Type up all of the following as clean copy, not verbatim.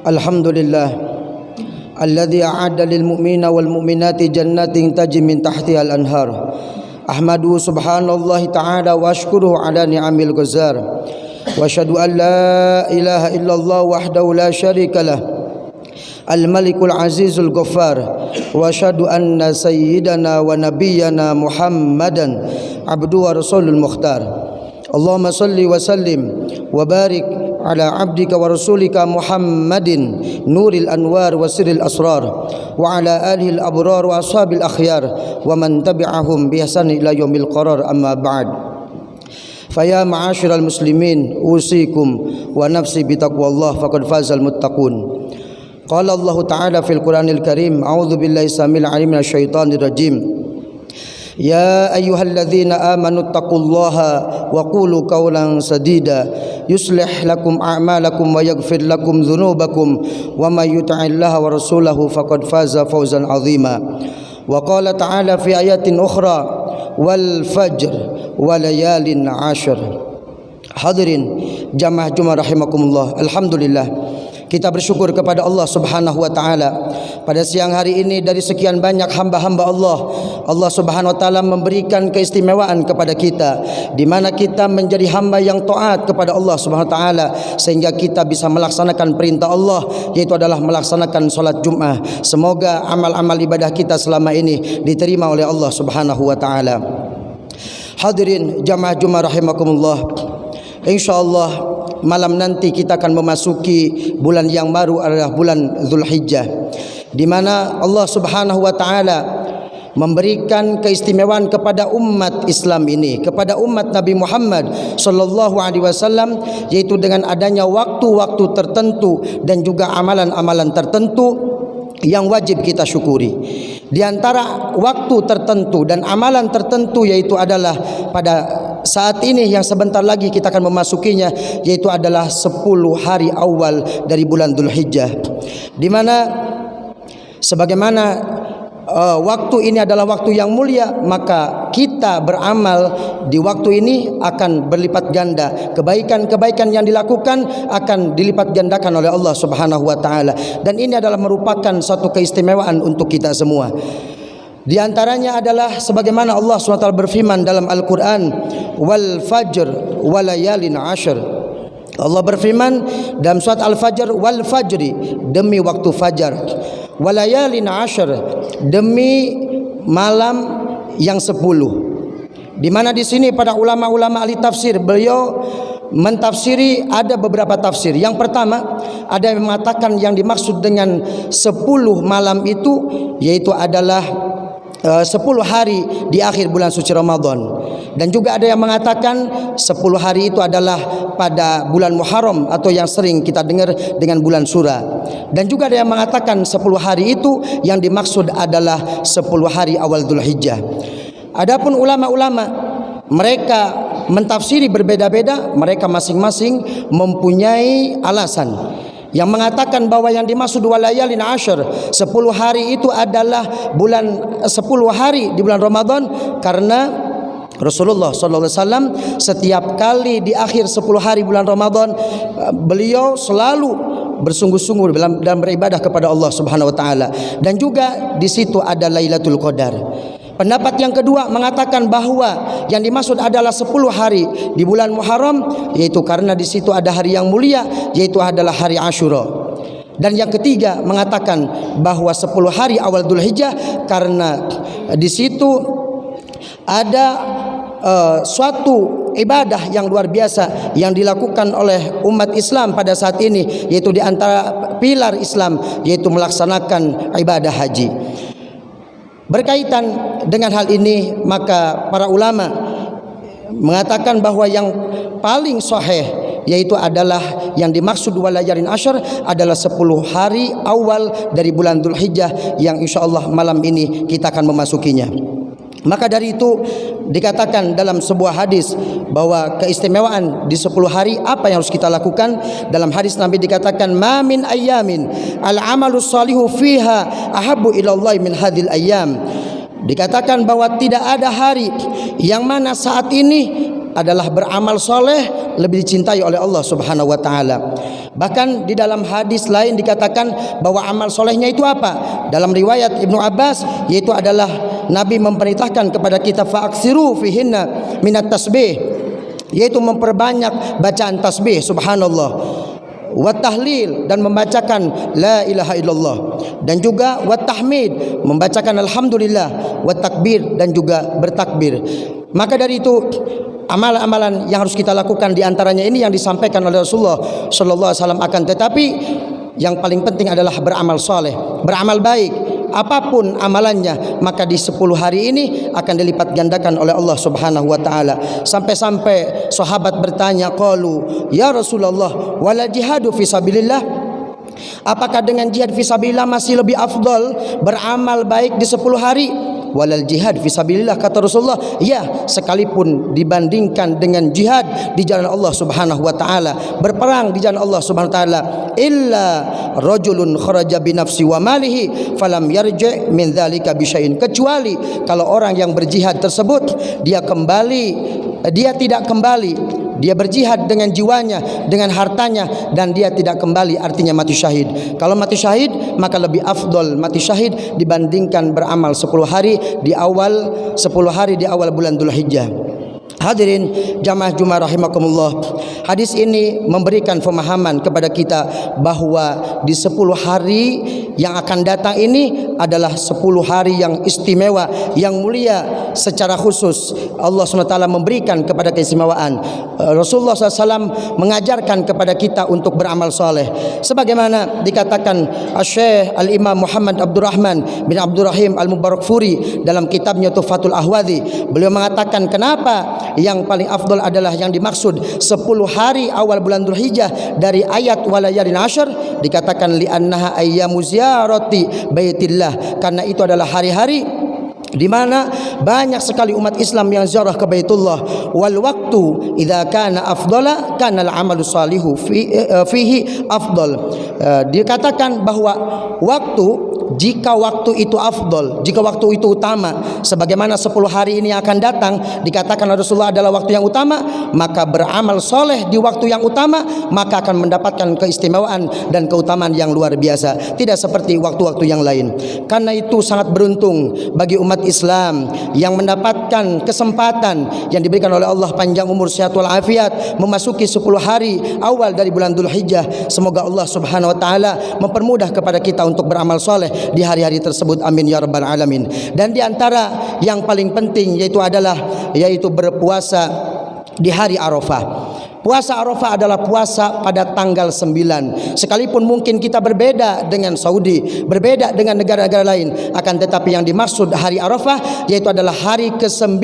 Alhamdulillah alladzi a'adda lil mu'minina wal mu'minati jannatin tajri min tahtiha al anhar. Ahmadu subhanallahi ta'ala wa ashkuruhu ala ni'amil ghazar. Wa asyhadu an la ilaha illallah wahdahu la syarika lah. Al-Malikul Azizul Ghaffar. Wa asyhadu anna sayyidana wa nabiyyana Muhammadan abduhu wa rasulul mukhtar. Allahumma salli wa sallim wa barik ala abdika wa rasulika Muhammadin nuril anwar wa sirril asrar wa ala alihi al-abrar wa ashabil akhyar wa man tabi'ahum bi ihsan ila yaumil qarar, amma ba'd. Faya ma'asyiral muslimin usikum wa nafsi bi taqwallah faqad fazal muttaqun. Qala Allah Ta'ala fil Qur'anil Karim, a'udzu billahi samil alim minasyaitonir rajim. Ya ayyuhalladzina amanu taqullaha wa qulu qawlan sadida yuslih lakum a'malakum wa yaghfir lakum dzunubakum wa may yuti'illaha wa rasulahu faqad faza fawzan 'azima. Wa qala ta'ala fi ayatin ukhra wal fajr wa layalin 'ashr. Hadirin jamaah Jumat rahimakumullah. Alhamdulillah, kita bersyukur kepada Allah Subhanahu wa taala pada siang hari ini dari sekian banyak hamba-hamba Allah, Allah Subhanahu wa taala memberikan keistimewaan kepada kita di mana kita menjadi hamba yang taat kepada Allah Subhanahu wa taala sehingga kita bisa melaksanakan perintah Allah, yaitu adalah melaksanakan salat Jumat. Semoga amal-amal ibadah kita selama ini diterima oleh Allah Subhanahu wa taala. Hadirin jamaah Jumat rahimakumullah. Insyaallah malam nanti kita akan memasuki bulan yang baru adalah bulan Zulhijjah, di mana Allah Subhanahu wa taala memberikan keistimewaan kepada umat Islam ini, kepada umat Nabi Muhammad sallallahu alaihi wasallam, yaitu dengan adanya waktu-waktu tertentu dan juga amalan-amalan tertentu yang wajib kita syukuri. Di antara waktu tertentu dan amalan tertentu yaitu adalah pada saat ini yang sebentar lagi kita akan memasukinya, yaitu adalah 10 hari awal dari bulan Dzulhijjah, di mana sebagaimana waktu ini adalah waktu yang mulia, maka kita beramal di waktu ini akan berlipat ganda. Kebaikan-kebaikan yang dilakukan akan dilipat gandakan oleh Allah Subhanahu wa taala, dan ini adalah merupakan satu keistimewaan untuk kita semua. Di antaranya adalah sebagaimana Allah SWT berfirman dalam Al-Quran, wal fajr walayalin 'ashr. Allah berfirman dalam surat Al-Fajr, wal fajri, demi waktu fajar, walayalin 'ashr, demi malam yang 10. Di mana di sini para ulama-ulama ahli tafsir, beliau mentafsiri ada beberapa tafsir. Yang pertama, ada yang mengatakan yang dimaksud dengan 10 malam itu yaitu adalah 10 hari di akhir bulan suci Ramadan. Dan juga ada yang mengatakan 10 hari itu adalah pada bulan Muharram atau yang sering kita dengar dengan bulan Syura. Dan juga ada yang mengatakan 10 hari itu yang dimaksud adalah 10 hari awal Dzulhijjah. Adapun ulama-ulama, mereka mentafsiri berbeda-beda, mereka masing-masing mempunyai alasan. Yang mengatakan bahwa yang dimaksud walayalin 'ashr, 10 hari itu adalah 10 hari di bulan Ramadan, karena Rasulullah sallallahu alaihi wasallam setiap kali di akhir 10 hari bulan Ramadan beliau selalu bersungguh-sungguh dalam beribadah kepada Allah Subhanahu wa taala, dan juga di situ ada Lailatul Qadar. Pendapat yang kedua mengatakan bahwa yang dimaksud adalah 10 hari di bulan Muharram, yaitu karena di situ ada hari yang mulia, yaitu adalah hari Asyura. Dan yang ketiga mengatakan bahwa 10 hari awal Dzulhijjah karena di situ ada suatu ibadah yang luar biasa yang dilakukan oleh umat Islam pada saat ini, yaitu di antara pilar Islam, yaitu melaksanakan ibadah haji. Berkaitan dengan hal ini, maka para ulama mengatakan bahwa yang paling sahih yaitu adalah yang dimaksud walayalin 'ashr adalah 10 hari awal dari bulan Dzulhijjah yang insyaallah malam ini kita akan memasukinya. Maka dari itu dikatakan dalam sebuah hadis bahwa keistimewaan di 10 hari apa yang harus kita lakukan. Dalam hadis Nabi dikatakan, ma min ayyamin al-amalus salihu fiha ahabbu ilallahi min hadhil ayyam. Dikatakan bahwa tidak ada hari yang mana saat ini adalah beramal soleh lebih dicintai oleh Allah Subhanahu wa taala. Bahkan di dalam hadis lain dikatakan bahwa amal solehnya itu apa? Dalam riwayat Ibnu Abbas, yaitu adalah Nabi memerintahkan kepada kita fa'aksiru fihinna minat tasbih, yaitu memperbanyak bacaan tasbih subhanallah, wa tahlil, dan membacakan la ilaha illallah, dan juga wa tahmid, membacakan alhamdulillah, wa takbir, dan juga bertakbir. Maka dari itu amalan-amalan yang harus kita lakukan, di antaranya ini yang disampaikan oleh Rasulullah sallallahu alaihi wasallam. Akan tetapi yang paling penting adalah beramal soleh, beramal baik. Apapun amalannya, maka di 10 hari ini akan dilipat gandakan oleh Allah Subhanahu wa taala. Sampai-sampai sahabat bertanya, qalu ya Rasulullah wala jihadu fi sabilillah, apakah dengan jihad fi sabilillah masih lebih afdal beramal baik di 10 hari? Walal jihad fi sabilillah, kata Rasulullah, ya, sekalipun dibandingkan dengan jihad di jalan Allah Subhanahu wa taala, berperang di jalan Allah Subhanahu wa taala, illa rajulun kharaja bi nafsi wa malihi falam yarji' min dzalika bi syai'in, kecuali kalau orang yang berjihad tersebut dia tidak kembali, dia berjihad dengan jiwanya, dengan hartanya, dan dia tidak kembali, artinya mati syahid. Kalau mati syahid, maka lebih afdol mati syahid dibandingkan beramal 10 hari di awal bulan Dzulhijjah. Hadirin jamaah Jumat rahimakumullah, hadis ini memberikan pemahaman kepada kita bahwa di 10 hari yang akan datang ini adalah 10 hari yang istimewa, yang mulia secara khusus. Allah SWT memberikan kepada keistimewaan. Rasulullah SAW mengajarkan kepada kita untuk beramal soleh, sebagaimana dikatakan Syekh Al-Imam Muhammad Abdurrahman bin Abdurrahim Al-Mubarakfuri dalam kitabnya Tuhfatul Ahwadhi. Beliau mengatakan kenapa yang paling afdal adalah yang dimaksud 10 hari awal bulan Dzulhijjah dari ayat walayalin asyr, dikatakan li'annaha ayyamu ziyarati baitillah, karena itu adalah hari-hari di mana banyak sekali umat Islam yang ziarah ke Baitullah. Wal waktu idza kana afdala kana al amalu salihu fihi afdal. Dikatakan bahwa waktu, jika waktu itu afdal, jika waktu itu utama, sebagaimana 10 hari ini akan datang, dikatakan Rasulullah adalah waktu yang utama, maka beramal soleh di waktu yang utama maka akan mendapatkan keistimewaan dan keutamaan yang luar biasa, tidak seperti waktu-waktu yang lain. Karena itu sangat beruntung bagi umat Islam yang mendapatkan kesempatan yang diberikan oleh Allah, panjang umur, sehat walafiat, memasuki 10 hari awal dari bulan Dzulhijjah. Semoga Allah Subhanahu wa taala mempermudah kepada kita untuk beramal soleh di hari-hari tersebut, amin ya rabbal alamin. Dan di antara yang paling penting yaitu berpuasa di hari Arafah. Puasa Arafah adalah puasa pada tanggal 9. Sekalipun mungkin kita berbeda dengan Saudi, berbeda dengan negara-negara lain, akan tetapi yang dimaksud hari Arafah yaitu adalah hari ke-9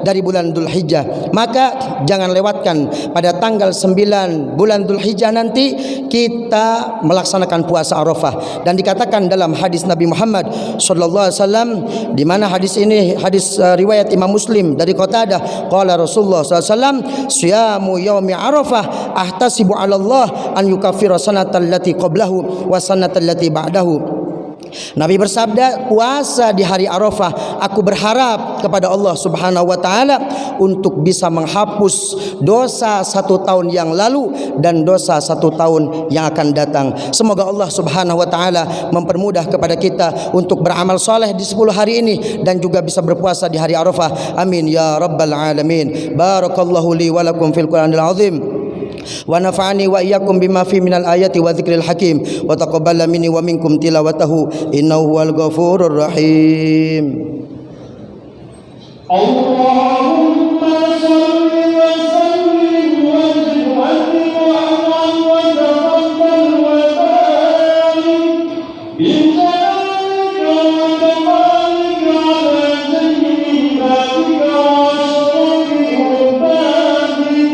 dari bulan Dzulhijjah. Maka jangan lewatkan pada tanggal 9 bulan Dzulhijjah nanti kita melaksanakan puasa Arafah. Dan dikatakan dalam hadis Nabi Muhammad sallallahu alaihi wasallam, di mana hadis ini hadis riwayat Imam Muslim dari Qatadah, qala Rasulullah sallallahu alaihi wasallam, siyamu yaumi Arafah ahtasibu 'ala Allah an yukaffira sanatal lati qablahu wa sanatal lati ba'dahu. Nabi bersabda, puasa di hari Arafah, aku berharap kepada Allah Subhanahu wa taala untuk bisa menghapus dosa 1 tahun yang lalu dan dosa 1 tahun yang akan datang. Semoga Allah Subhanahu wa taala mempermudah kepada kita untuk beramal soleh di 10 hari ini dan juga bisa berpuasa di hari Arafah. Amin ya rabbal alamin. Barakallahu li wa lakum fil Qur'anil azim, wa nafa'ani wa iyyakum bima fi minal ayati wa dzikril hakim, wa taqabbala minni wa minkum tilawatahu innahu huwal ghafurur rahim. Allahumma shalli wa sallim wa zid wa an'am wa tafaddal wa barik bi jalalika wa kamalika ala sayyidina wa ashrafil ibadi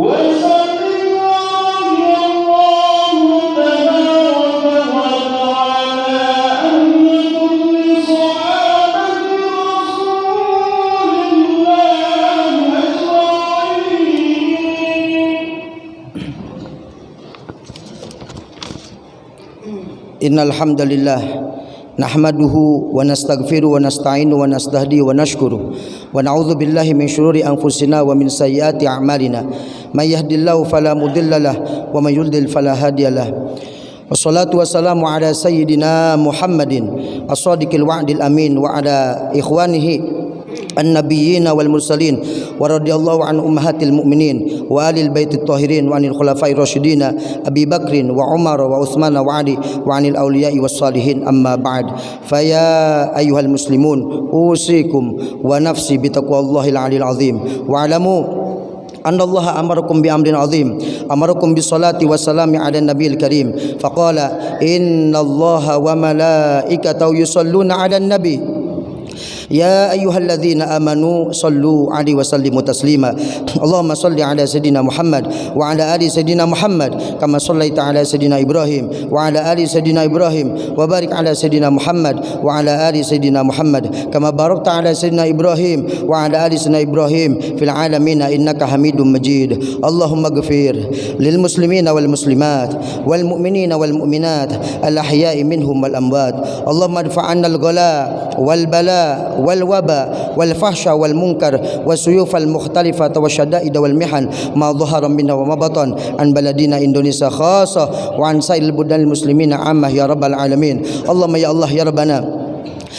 وسلم الله تبارك Innal hamdalillah nahmaduhu wa nastaghfiruhu wa nasta'inu wa nastahdihi wa nashkuruh wa na'udzu billahi min shururi anfusina wa min sayyiati a'malina may yahdihillahu fala mudhillalah wa may yudlil fala hadiyalah. Wassalatu wassalamu ala sayyidina Muhammadin as-sadiqil wa'dil amin wa ala ikhwanihi an-nabiyyin wal mursalin wa radhiyallahu an ummahatil mu'minin wa alil baitit tahirin wa anil khulafa'ir rasyidin Abi Bakrin wa Umar wa Utsman wa Ali wa anil awliya'i was salihin amma ba'd. Fa ya ayyuhal muslimun usikum wa nafsi bi taqwallahil 'alil 'azim wa alamu anna Allah amarakum bi amrin azim, amarakum bis salati was salami ala nabiyil karim, faqala inna Allah wa malaikatahu yusalluna ala nabi ya ayyuhalladzina amanu sallu alaihi wa sallimu taslima. Allahumma salli ala sayidina Muhammad wa ala ali sayidina Muhammad kama sallaita ala sayidina Ibrahim wa ala ali sayidina Ibrahim wa barik ala sayidina Muhammad wa ala ali sayidina Muhammad kama barakta ala sayidina Ibrahim wa ala ali sayidina Ibrahim fil alamin innaka Hamidum Majid. Allahumma ighfir lil muslimina wal muslimat wal mu'minina wal mu'minat al ahya'i minhum wal amwat. Allahumma adfa'anna al ghala wal bala wal waba wal fahsya wal munkar wasuyuf al mukhtalifah wasyada'id wal mihan ma dhahara minna wa ma batan an baladina Indonesia khassa wa an sa'il budal muslimina ammah ya rabbal alamin. Allahumma ya Allah ya rabbana,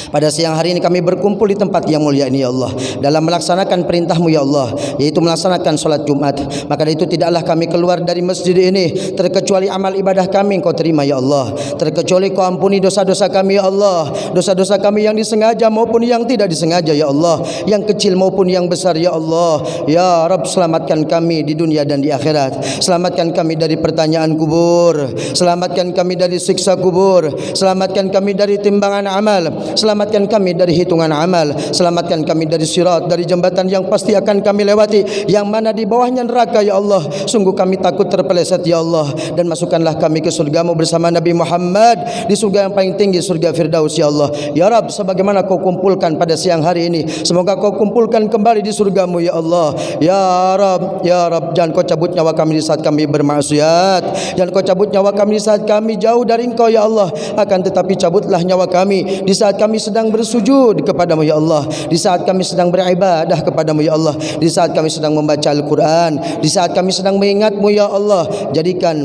pada siang hari ini kami berkumpul di tempat yang mulia ini ya Allah, dalam melaksanakan perintah-Mu ya Allah, yaitu melaksanakan solat Jumat. Maka dari itu tidaklah kami keluar dari masjid ini terkecuali amal ibadah kami Engkau terima ya Allah, terkecuali Kau ampuni dosa-dosa kami ya Allah, dosa-dosa kami yang disengaja maupun yang tidak disengaja ya Allah, yang kecil maupun yang besar ya Allah. Ya Rabb, selamatkan kami di dunia dan di akhirat, selamatkan kami dari pertanyaan kubur, selamatkan kami dari siksa kubur, selamatkan kami dari timbangan amal, selamatkan kami dari hitungan amal, selamatkan kami dari sirat, dari jembatan yang pasti akan kami lewati, yang mana di bawahnya neraka ya Allah. Sungguh kami takut terpeleset ya Allah, dan masukkanlah kami ke surga-Mu bersama Nabi Muhammad di surga yang paling tinggi, surga Firdaus ya Allah. Ya Rabb, sebagaimana Kau kumpulkan pada siang hari ini, semoga Kau kumpulkan kembali di surga-Mu ya Allah. Ya Rabb, ya Rabb, jangan Kau cabut nyawa kami di saat kami bermaksiat, jangan Kau cabut nyawa kami di saat kami jauh dari Engkau ya Allah. Akan tetapi cabutlah nyawa kami di saat kami sedang bersujud kepadamu ya Allah, di saat kami sedang beribadah kepadamu ya Allah, di saat kami sedang membaca Al-Quran, di saat kami sedang mengingatmu ya Allah. Jadikan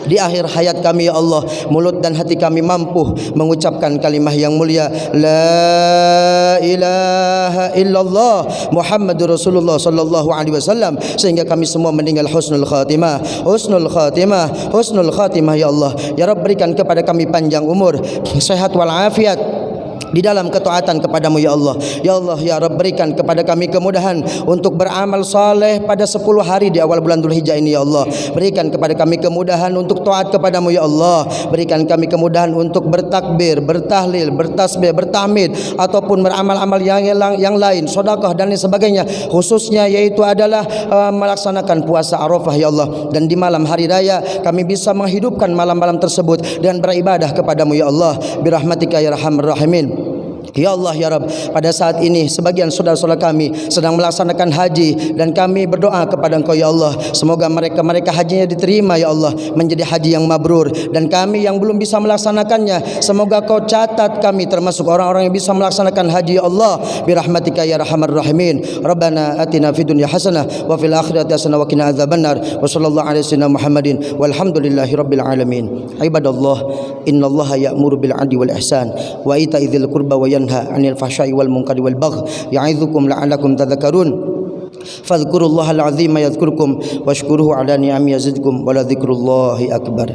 di akhir hayat kami ya Allah, mulut dan hati kami mampu mengucapkan kalimah yang mulia la ilaha illallah Muhammadur Rasulullah sallallahu alaihi wasallam, sehingga kami semua meninggal husnul khatimah, husnul khatimah, husnul khatimah ya Allah. Ya Rabb, berikan kepada kami panjang umur, sehat wal afiat di dalam ketaatan kepadamu ya Allah. Ya Allah ya Rabb, berikan kepada kami kemudahan untuk beramal saleh pada 10 hari di awal bulan Dzulhijjah ini ya Allah. Berikan kepada kami kemudahan untuk taat kepadamu ya Allah. Berikan kami kemudahan untuk bertakbir, bertahlil, bertasbih, bertahmid, ataupun beramal-amal yang lain, sedekah dan lain sebagainya. Khususnya yaitu adalah melaksanakan puasa Arafah ya Allah. Dan di malam hari raya kami bisa menghidupkan malam-malam tersebut dan beribadah kepadamu ya Allah. Birahmatika ya arhamar rahimin. Ya Allah ya Rabb, pada saat ini sebagian saudara-saudara kami sedang melaksanakan haji, dan kami berdoa kepada Engkau ya Allah, semoga mereka hajinya diterima ya Allah, menjadi haji yang mabrur. Dan kami yang belum bisa melaksanakannya, semoga Kau catat kami termasuk orang-orang yang bisa melaksanakan haji ya Allah. Birahmatika ya arhamar rahimin. Rabbana atina fid dunya hasanah wa fil akhirati hasanah wa qina adzabannar. Wa sallallahu alaihi wasallam Muhammadin walhamdulillahi rabbil alamin. Ibadallah, innallaha ya'muru bil 'adli wal ihsan wa ita'i dzil qurba wa yanha 'anil fahsya'i wal munkari wal baghi ya'idzukum la'allakum tadhakkarun. Fadhkurullahal 'azima yadhkurkum washkuruhu 'ala ni'ami yazidkum wa la dzikrullahi akbar.